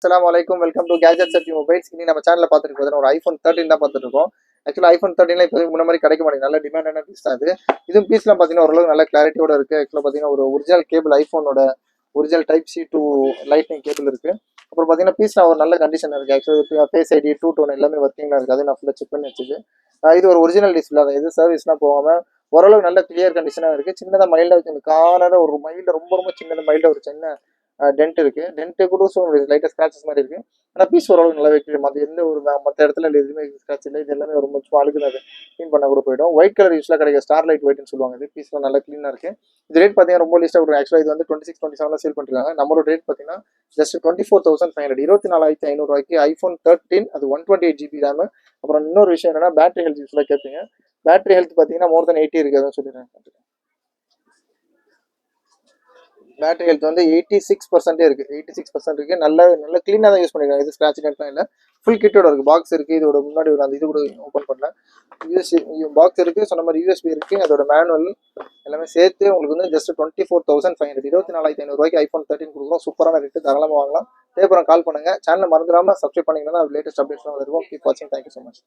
அஸ்ஸலாமு அலைக்கும். Welcome to gadgets at mobiles. இன்னைக்கு நம்ம சேனல்ல பார்த்துட்டு இருக்கோம். ஒரு ஐஃபோன் 13 தான் பார்த்துட்டு இருக்கோம். ஆக்சுவலா ஐஃபோன் 13ல இப்போ முன்ன மாதிரி கிடைக்க மாட்டேங்குது. நல்ல டிமாண்டான பீஸ் தான் இது. இதுவும் பீஸ்லாம் பார்த்தீங்கன்னா ஓரளவுக்கு நல்ல கிளாரிட்டியோட இருக்கு. ஆக்சுவலா பார்த்தீங்கன்னா ஒரு ஒரிஜினல் கேபிள் ஐஃபோனோட original type C to lightning cable இருக்கு. அப்புறம் பார்த்தீங்கன்னா பீஸ்லாம் ஒரு நல்ல கண்டிஷன் இருக்கு. ஆக்சுவலா ஃபேஸ் ஐடி டூ டோன் எல்லாமே ஒர்க்கிங்ல இருக்கு. அதை நான் ஃபுல்லாக செக் பண்ணி வச்சுது. இது ஒரு ஒரிஜினல் டிஸ்பிளே தான். இது சர்வீஸ்லாம் போகாம ஓரளவுக்கு நல்ல கிளியர் கண்டிஷனாக இருக்கு. சின்னதாக மைல்டாக வச்சு காலராக ஒரு மைல்டு ரொம்ப ரொம்ப சின்னதாக மைல்டாக ஒரு சின்ன டென்ட் இருக்கு. டென்ட் கூட லைட்டாக ஸ்கிராச்சஸ் மாதிரி இருக்கு. ஆனால் பீஸ் ஓரளவுக்கு நல்லாவே கிளீன். மற்ற எந்த ஒரு மற்ற இடத்துல எதுவுமே ஸ்கிராச் இல்லை. இது எல்லாமே ரொம்ப சும்மா அழுகுது. அது க்ளீன் பண்ண கூட போயிடும். ஒயிட் கலர் யூஸ்லாம் கிடைக்கும். ஸ்டார் லைட் ஒயிட்னு சொல்லுவாங்க. இது பீஸ்லாம் நல்லா க்ளீனாக இருக்கு. இது ரேட் பார்த்தீங்கன்னா ரொம்ப லீஸ்ட்டாக கொடுக்கும். ஆக்சுவலாக இது வந்து 26-27 சேல் பண்ணிருக்காங்க. நம்மளோட ரேட் பார்த்தீங்கன்னா ஜஸ்ட் 24,500 24,500 ஐஃபோன் 13. அது 128 GB ரேம். அப்புறம் இன்னொரு விஷயம் என்னன்னா பேட்டரி ஹெல்த் யூஸ்லாம் கேட்பீங்க. பேட்டரி ஹெல்த் பார்த்தீங்கன்னா மோர் தென் 80 இருக்கு. அதான் சொல்லிடுறேன். பேட்டரி ஹெல்த் வந்து 86% இருக்கு. 86% இருக்கு. நல்ல நல்ல க்ளீனாக தான் யூஸ் பண்ணிருக்காங்க. இது ஸ்கிராட்ச் டென்ட்லாம் இல்லை. ஃபுல் கிட்டோட இருக்கு. பாக்ஸ் இருக்கு. இதோட முன்னாடி ஒரு அந்த இது கூட ஓப்பன் பண்ணல. யூஎஸ்பி பாக்ஸ் இருக்கு. சொன்ன மாதிரி யூஎஸ்பி இருக்கு. அதோட மேனுவல் எல்லாமே சேர்த்து உங்களுக்கு வந்து ஜஸ்ட் 24,500 24,500 ஐஃபோன் 13 கொடுக்குறோம். சூப்பரான ரேட்டு. தாராளமாக வாங்கலாம். தேவைப்படம் கால் பண்ணுங்க. சேனலை மறந்துடாம சப்ஸ்கிரைப் பண்ணீங்கன்னா லேட்டஸ்ட் அப்டேட்ஸ்லாம் வருவோம். கீப் வாட்சிங். Thank you so much.